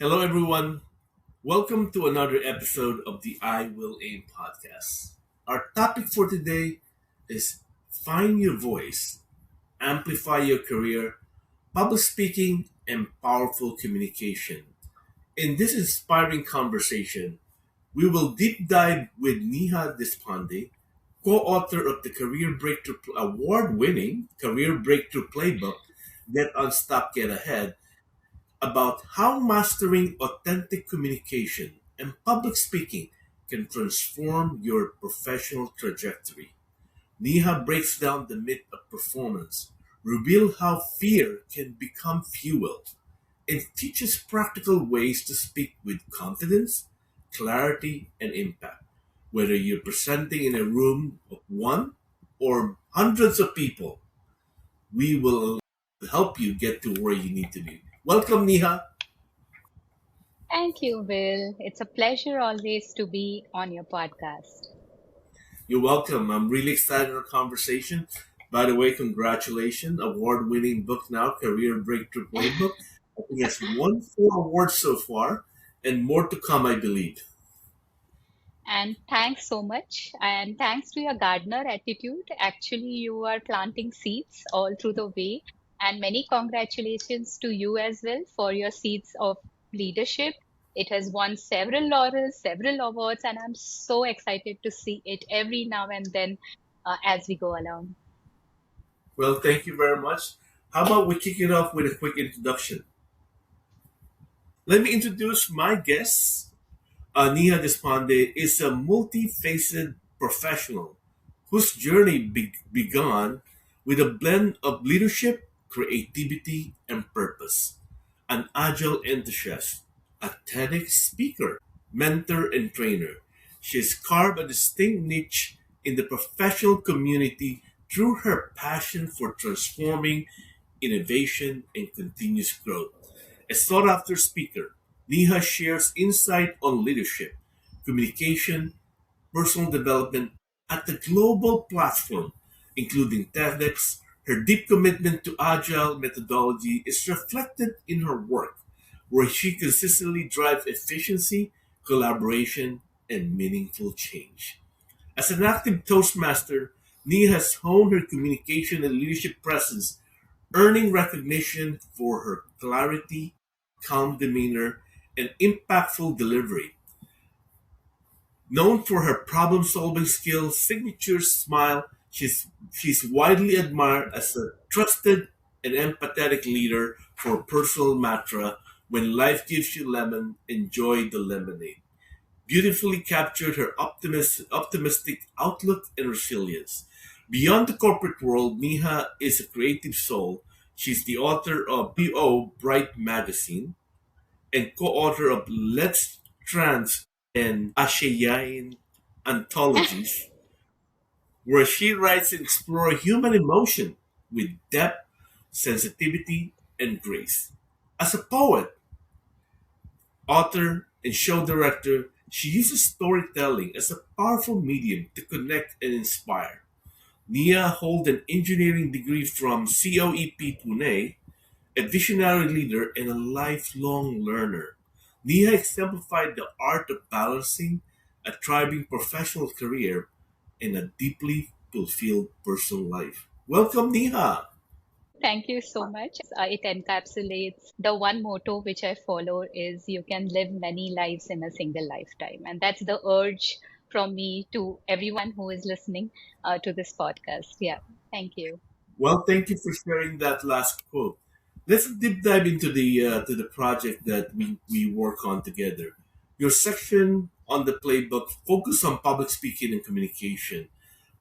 Hello, everyone. Welcome to another episode of the IWillAim podcast. Our topic for today is Find Your Voice, Amplify Your Career, Public Speaking, and Powerful Communication. In this inspiring conversation, we will deep dive with Neha Deshpande, co-author of the Career Breakthrough award-winning Career Breakthrough Playbook, Get Unstuck, Get Ahead, about how mastering authentic communication and public speaking can transform your professional trajectory. Neha breaks down the myth of performance, reveals how fear can become fuel, and teaches practical ways to speak with confidence, clarity, and impact. Whether you're presenting in a room of one or hundreds of people, we will help you get to where you need to be. Welcome, Neha. Thank you, Will. It's a pleasure always to be on your podcast. You're welcome. I'm really excited for our conversation. By the way, congratulations. Award winning book now, Career Breakthrough Playbook. I think it's won four awards so far and more to come, I believe. And thanks so much. And thanks to your gardener attitude. Actually, you are planting seeds all through the way. And many congratulations to you as well for your seeds of leadership. It has won several laurels, several awards, and I'm so excited to see it every now and then as we go along. Well, thank you very much. How about we kick it off with a quick introduction? Let me introduce my guest. Neha Deshpande is a multifaceted professional whose journey began with a blend of leadership, creativity, and purpose. An agile enthusiast, a TEDx speaker, mentor, and trainer. She has carved a distinct niche in the professional community through her passion for transforming innovation and continuous growth. A sought after speaker, Neha shares insight on leadership, communication, personal development at the global platform, including TEDx. Her deep commitment to agile methodology is reflected in her work, where she consistently drives efficiency, collaboration, and meaningful change. As an active Toastmaster, Nia has honed her communication and leadership presence, earning recognition for her clarity, calm demeanor, and impactful delivery. Known for her problem solving skills, signature smile, she's widely admired as a trusted and empathetic leader for personal mantra when life gives you lemon, enjoy the lemonade. Beautifully captured her optimistic outlook and resilience. Beyond the corporate world, Neha is a creative soul. She's the author of BO Bright Magazine and co-author of Let's Trans and Ashayain anthologies, where she writes and explores human emotion with depth, sensitivity, and grace. As a poet, author, and show director, she uses storytelling as a powerful medium to connect and inspire. Nia holds an engineering degree from COEP Pune, a visionary leader and a lifelong learner. Nia exemplified the art of balancing a thriving professional career and a deeply fulfilled personal life. Welcome, Nia. Thank you so much. It encapsulates the one motto which I follow is you can live many lives in a single lifetime. And that's the urge from me to everyone who is listening to this podcast. Yeah, thank you. Well, thank you for sharing that last quote. Let's deep dive into the project that we work on together. Your section on the playbook focus on public speaking and communication.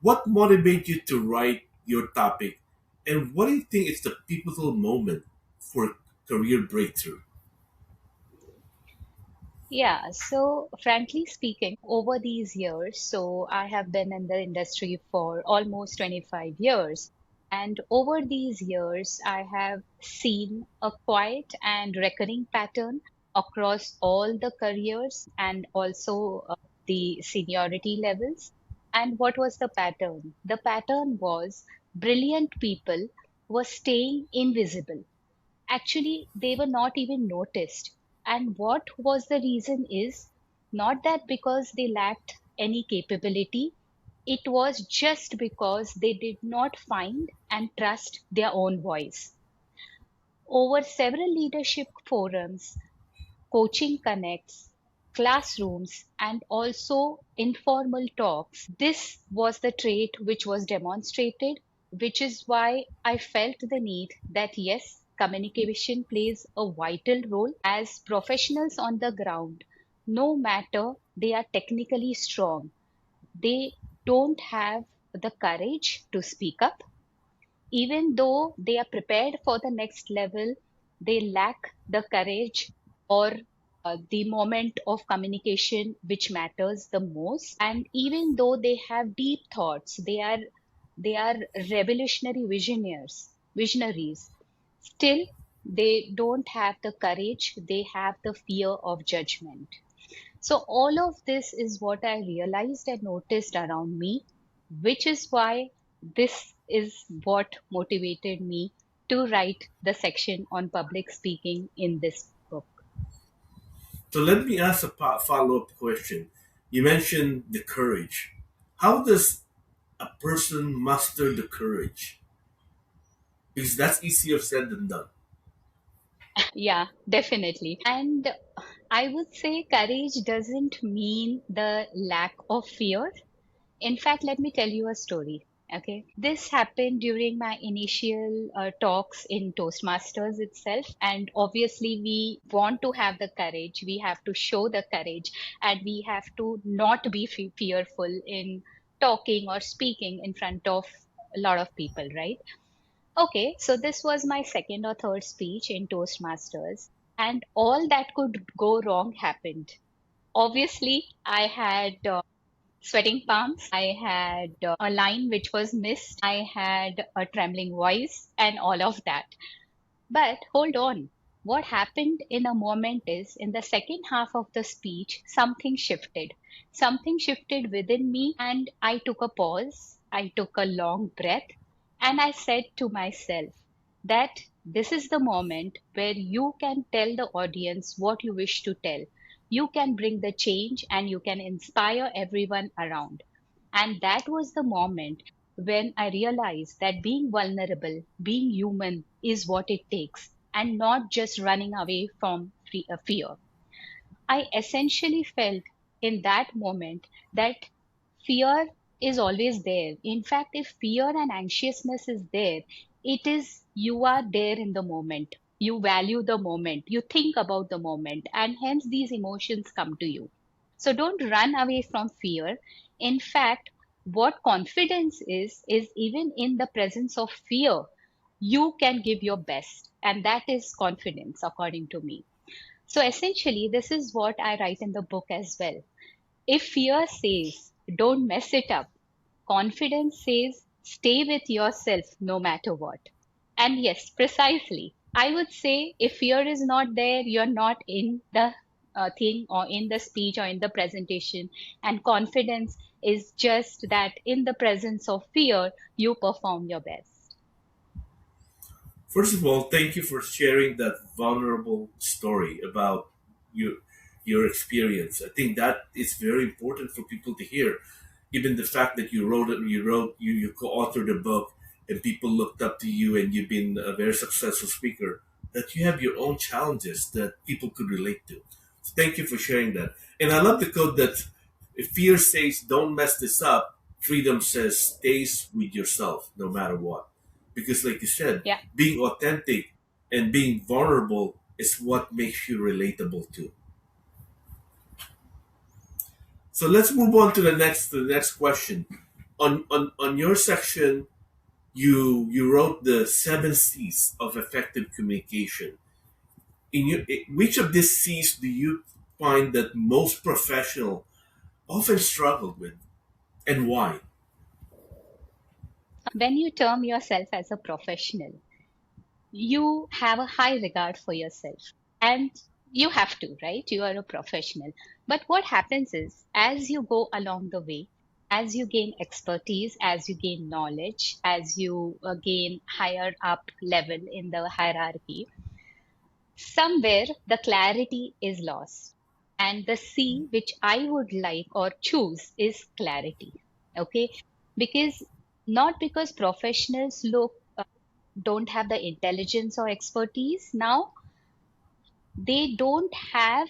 What motivated you to write your topic, and what do you think is the pivotal moment for career breakthrough? Yeah, so frankly speaking, over these years, so I have been in the industry for almost 25 years. And over these years, I have seen a quiet and recurring pattern across all the careers and also the seniority levels. And what was the pattern? The pattern was brilliant people were staying invisible. Actually, they were not even noticed. And what was the reason is not that because they lacked any capability, it was just because they did not find and trust their own voice. Over several leadership forums, coaching connects, classrooms, and also informal talks, this was the trait which was demonstrated, which is why I felt the need that yes, communication plays a vital role as professionals on the ground. No matter they are technically strong, they don't have the courage to speak up. Even though they are prepared for the next level, they lack the courage or the moment of communication which matters the most. And even though they have deep thoughts, they are revolutionary visionaries. Still, they don't have the courage. They have the fear of judgment. So all of this is what I realized and noticed around me, which is why this is what motivated me to write the section on public speaking in this book. So let me ask a follow up question. You mentioned the courage. How does a person muster the courage? Because that's easier said than done. Yeah, definitely. And I would say courage doesn't mean the lack of fear. In fact, let me tell you a story. Okay. This happened during my initial talks in Toastmasters itself. And obviously, we want to have the courage. We have to show the courage and we have to not be fearful in talking or speaking in front of a lot of people, right? Okay. So this was my second or third speech in Toastmasters. And all that could go wrong happened. Obviously, I had sweating palms. I had a line which was missed. I had a trembling voice and all of that. But hold on. What happened in a moment is in the second half of the speech, something shifted. Something shifted within me, and I took a pause. I took a long breath, and I said to myself that this is the moment where you can tell the audience what you wish to tell. You can bring the change and you can inspire everyone around. And that was the moment when I realized that being vulnerable, being human is what it takes, and not just running away from fear. I essentially felt in that moment that fear is always there. In fact, if fear and anxiousness is there, it is you are there in the moment. You value the moment, you think about the moment, and hence these emotions come to you. So don't run away from fear. In fact, what confidence is even in the presence of fear, you can give your best. And that is confidence, according to me. So essentially, this is what I write in the book as well. If fear says, don't mess it up, confidence says, stay with yourself no matter what. And yes, precisely. I would say if fear is not there, you're not in the thing or in the speech or in the presentation. And confidence is just that in the presence of fear, you perform your best. First of all, thank you for sharing that vulnerable story about your your experience. I think that is very important for people to hear. Even the fact that you co-authored a book and people looked up to you and you've been a very successful speaker, that you have your own challenges that people could relate to. So thank you for sharing that. And I love the quote that if fear says don't mess this up, freedom says stays with yourself no matter what. Because like you said, Yeah. being authentic and being vulnerable is what makes you relatable too. So let's move on to the next question. On your section, you wrote the seven C's of effective communication. Which of these C's do you find that most professional often struggle with, and why? When you term yourself as a professional, you have a high regard for yourself and you have to, right? You are a professional. But what happens is, as you go along the way, as you gain expertise, as you gain knowledge, as you gain higher up level in the hierarchy, somewhere the clarity is lost. And the C, which I would like or choose, is clarity. Okay. Because not because professionals don't have the intelligence or expertise now, they don't have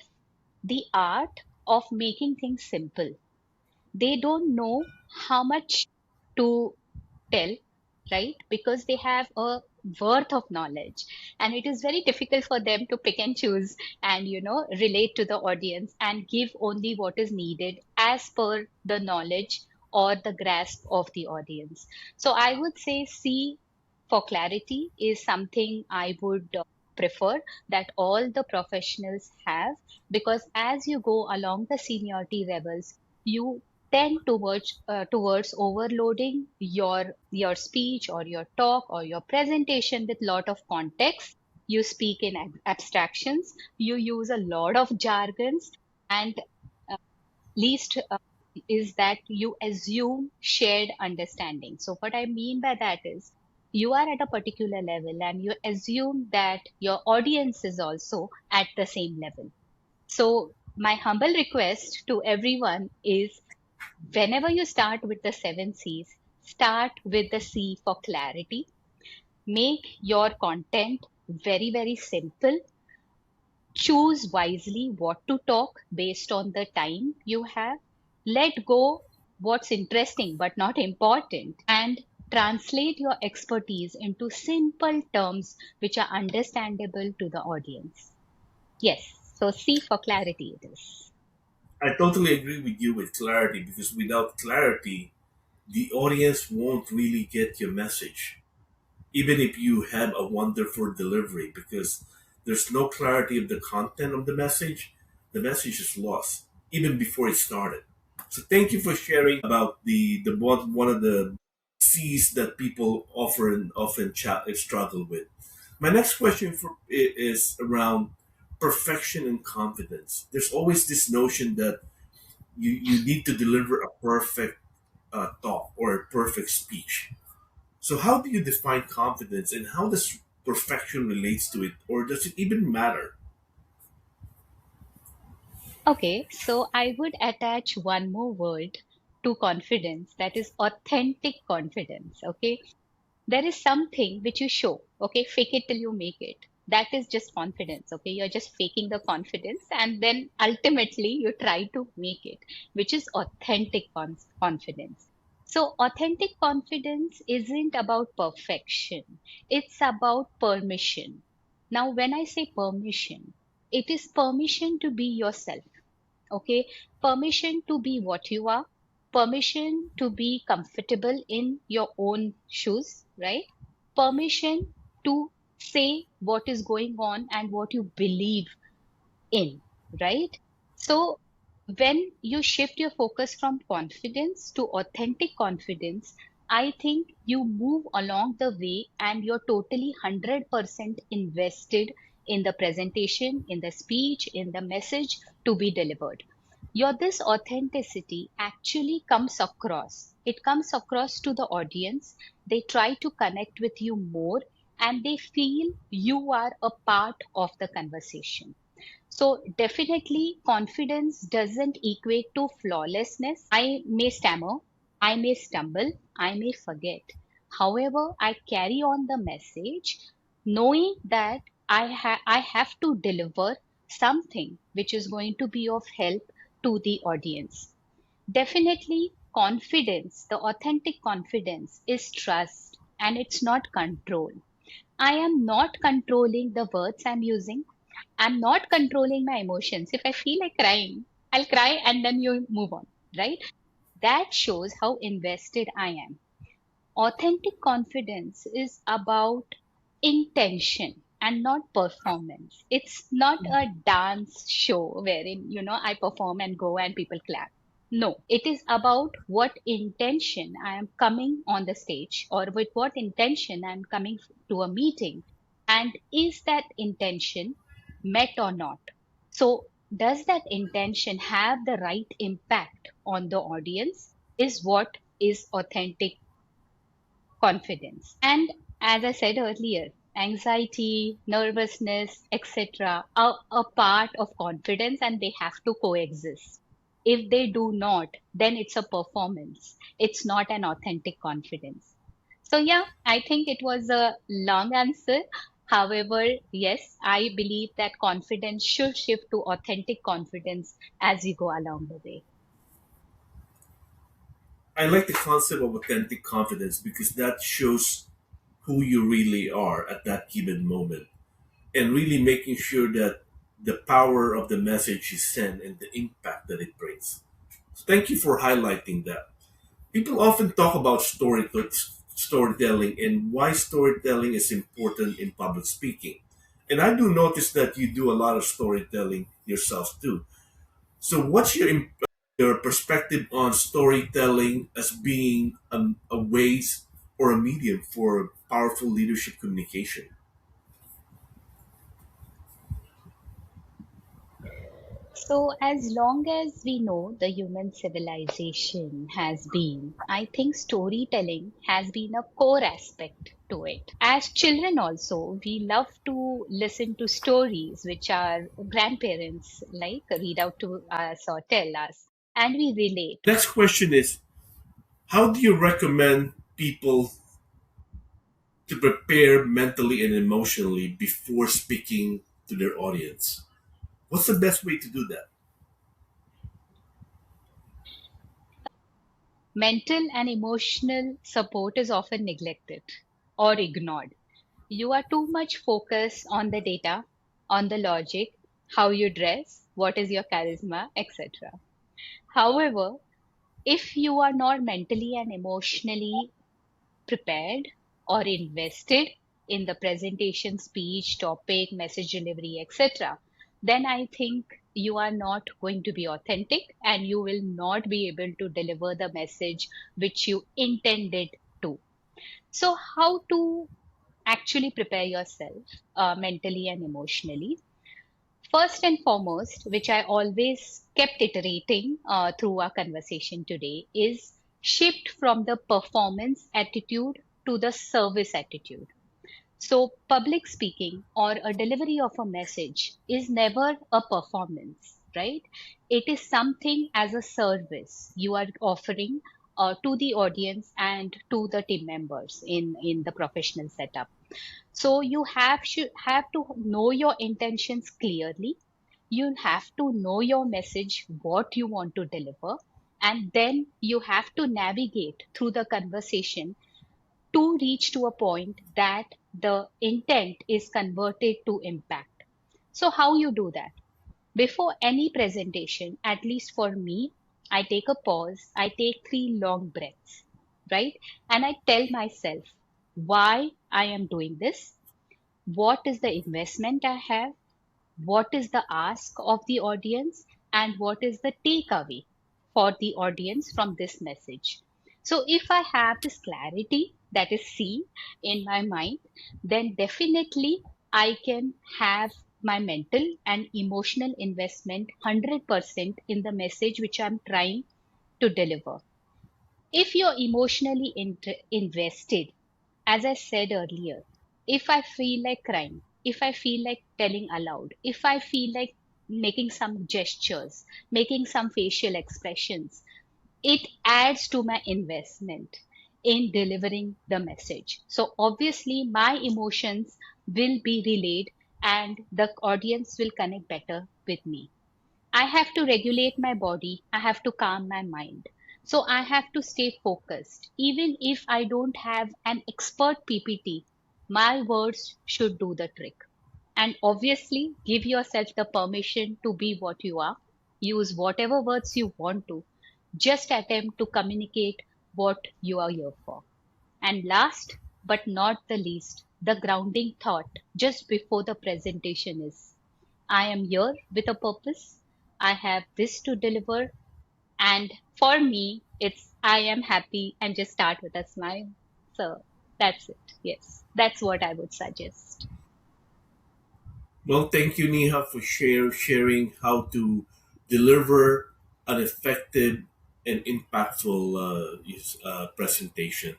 the art of making things simple. They don't know how much to tell, right? Because they have a worth of knowledge, and it is very difficult for them to pick and choose and relate to the audience and give only what is needed as per the knowledge or the grasp of the audience. So I would say C for clarity is something I would prefer that all the professionals have, because as you go along the seniority levels, you tend towards overloading your speech or your talk or your presentation with lot of context. You speak in abstractions, you use a lot of jargons, and uh, least is that you assume shared understanding. So what I mean by that is, you are at a particular level and you assume that your audience is also at the same level. So my humble request to everyone is, whenever you start with the seven C's, start with the C for clarity. Make your content very, very simple. Choose wisely what to talk based on the time you have. Let go what's interesting but not important, and translate your expertise into simple terms which are understandable to the audience. Yes, so C for clarity it is. I totally agree with you with clarity because without clarity, the audience won't really get your message, even if you have a wonderful delivery, because there's no clarity of the content of the message is lost even before it started. So thank you for sharing about the one of the C's that people often struggle with. My next question is around perfection and confidence. There's always this notion that you need to deliver a perfect thought or a perfect speech. So how do you define confidence, and how does perfection relates to it, or does it even matter? Okay, so I would attach one more word to confidence, that is authentic confidence. Okay, there is something which you show. Okay, fake it till you make it. That is just confidence. Okay, you're just faking the confidence and then ultimately you try to make it, which is authentic confidence. So, authentic confidence isn't about perfection, it's about permission. Now, when I say permission, it is permission to be yourself. Okay, permission to be what you are, permission to be comfortable in your own shoes, right? Permission to say what is going on and what you believe in, right? So when you shift your focus from confidence to authentic confidence, I think you move along the way and you're totally 100% invested in the presentation, in the speech, in the message to be delivered. Your this authenticity actually comes across. It comes across to the audience. They try to connect with you more and they feel you are a part of the conversation. So definitely confidence doesn't equate to flawlessness. I may stammer, I may stumble, I may forget. However, I carry on the message knowing that I have to deliver something which is going to be of help to the audience. Definitely confidence, the authentic confidence is trust and it's not control. I am not controlling the words I'm using. I'm not controlling my emotions. If I feel like crying, I'll cry and then you move on, right? That shows how invested I am. Authentic confidence is about intention and not performance. It's not a dance show wherein, I perform and go and people clap. No, it is about what intention I am coming on the stage or with what intention I am coming to a meeting. And is that intention met or not? So, does that intention have the right impact on the audience? Is what is authentic confidence. And as I said earlier, Anxiety, nervousness, etc. are a part of confidence and they have to coexist. If they do not, then it's a performance. It's not an authentic confidence. So, yeah, I think it was a long answer. However, yes, I believe that confidence should shift to authentic confidence as we go along the way. I like the concept of authentic confidence because that shows who you really are at that given moment and really making sure that the power of the message you send and the impact that it brings. So thank you for highlighting that. People often talk about storytelling and why storytelling is important in public speaking. And I do notice that you do a lot of storytelling yourself too. So, what's your perspective on storytelling as being a ways or a medium for powerful leadership communication? So, as long as we know the human civilization has been, I think storytelling has been a core aspect to it. As children, also, we love to listen to stories which our grandparents like read out to us or tell us, and we relate. Next question is: how do you recommend people to prepare mentally and emotionally before speaking to their audience? What's the best way to do that? Mental and emotional support is often neglected or ignored. You are too much focused on the data, on the logic, how you dress, what is your charisma, etc. However, if you are not mentally and emotionally prepared or invested in the presentation, speech, topic, message delivery, etc., then I think you are not going to be authentic and you will not be able to deliver the message which you intended to. So, how to actually prepare yourself mentally and emotionally? First and foremost, which I always kept iterating through our conversation today, is shift from the performance attitude to the service attitude. So, public speaking or a delivery of a message is never a performance, right? It is something as a service you are offering to the audience and to the team members in the professional setup. So you should have to know your intentions clearly. You have to know your message, what you want to deliver, and then you have to navigate through the conversation to reach to a point that the intent is converted to impact. So how you do that? Before any presentation, at least for me, I take a pause, I take 3 long breaths, right? And I tell myself why I am doing this, what is the investment I have, what is the ask of the audience, and what is the takeaway for the audience from this message. So, if I have this clarity, that is C, in my mind, then definitely I can have my mental and emotional investment 100% in the message which I'm trying to deliver. If you're emotionally invested, as I said earlier, if I feel like crying, if I feel like telling aloud, if I feel like making some gestures, making some facial expressions, it adds to my investment in delivering the message. So obviously, my emotions will be relayed and the audience will connect better with me. I have to regulate my body. I have to calm my mind. So I have to stay focused. Even if I don't have an expert PPT, my words should do the trick. And obviously, give yourself the permission to be what you are. Use whatever words you want to. Just attempt to communicate what you are here for. And last but not the least, the grounding thought just before the presentation is I am here with a purpose. I have this to deliver. And for me, it's I am happy and just start with a smile. So that's it. Yes, that's what I would suggest. Well, thank you, Neha, for sharing how to deliver an effective and impactful presentation.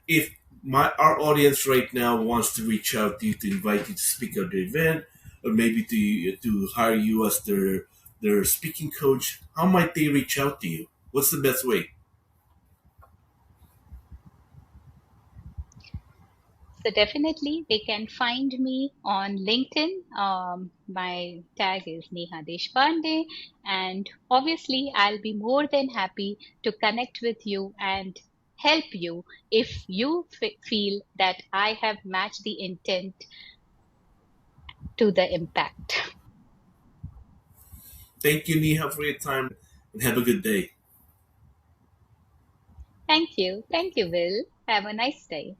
If My our audience right now wants to reach out to you to invite you to speak at the event, or maybe to hire you as their speaking coach. How might they reach out to you? What's the best way? So definitely they can find me on LinkedIn. My tag is Neha Deshpande, and obviously I'll be more than happy to connect with you and help you if you feel that I have matched the intent to the impact. Thank you, Neha, for your time, and have a good day. Thank you. Thank you, Will. Have a nice day.